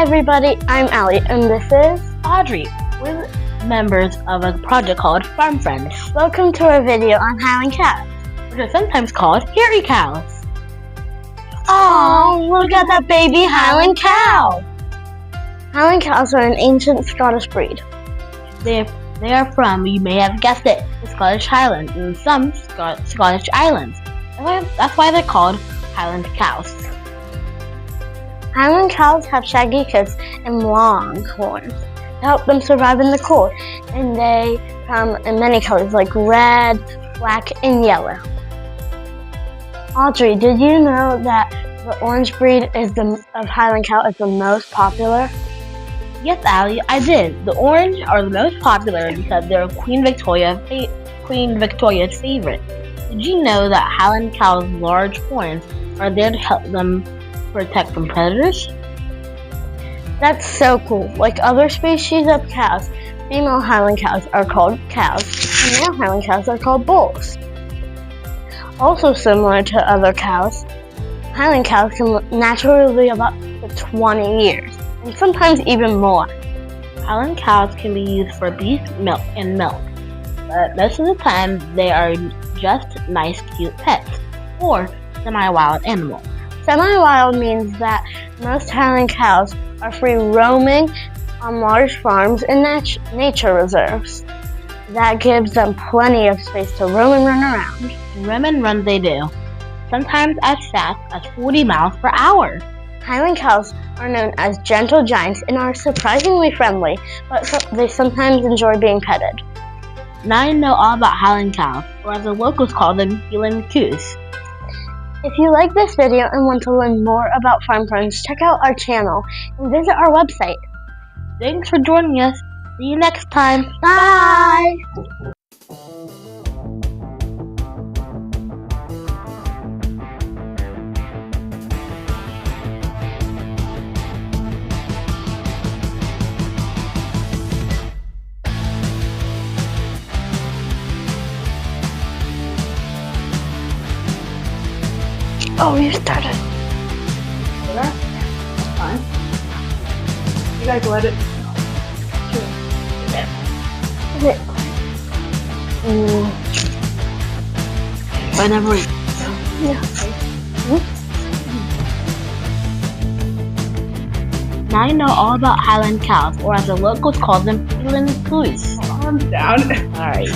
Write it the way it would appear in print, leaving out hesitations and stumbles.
Hi everybody, I'm Allie, and this is Audrey. We're members of a project called Farm Friends, welcome to our video on Highland Cows. which are sometimes called hairy cows. Oh, look at that baby Highland Cow! Highland Cows are an ancient Scottish breed. They are from, you may have guessed it, the Scottish Highlands and some Scottish islands. That's why they're called Highland cows. Highland cows have shaggy coats and long horns to help them survive in the cold, and they come in many colors like red, black, and yellow. Audrey, did you know that the orange breed of Highland cow is the most popular? Yes, Allie, I did. The orange are the most popular because they're Queen Victoria's favorite. Did you know that Highland cows' large horns are there to help them protect from predators? That's so cool. Like other species of cows, female Highland cows are called cows, and male Highland cows are called bulls. Also similar to other cows, Highland cows can naturally live up to 20 years, and sometimes even more. Highland cows can be used for beef milk, but most of the time they are just nice, cute pets, or semi-wild animals. Semi-wild means that most Highland cows are free roaming on large farms and nature reserves. That gives them plenty of space to roam and run around. Roam and run they do, sometimes as fast as 40 miles per hour. Highland cows are known as gentle giants and are surprisingly friendly, but they sometimes enjoy being petted. Now you know all about Highland cows, or as the locals call them, Highland cows. If you like this video and want to learn more about Farm Friends, check out our channel and visit our website. Thanks for joining us. See you next time. Bye! Oh, you started. That's fine. You guys let it. Whenever. Yeah. Now you know all about Highland cows, or as the locals call them, Highland cows. Calm down. Alright.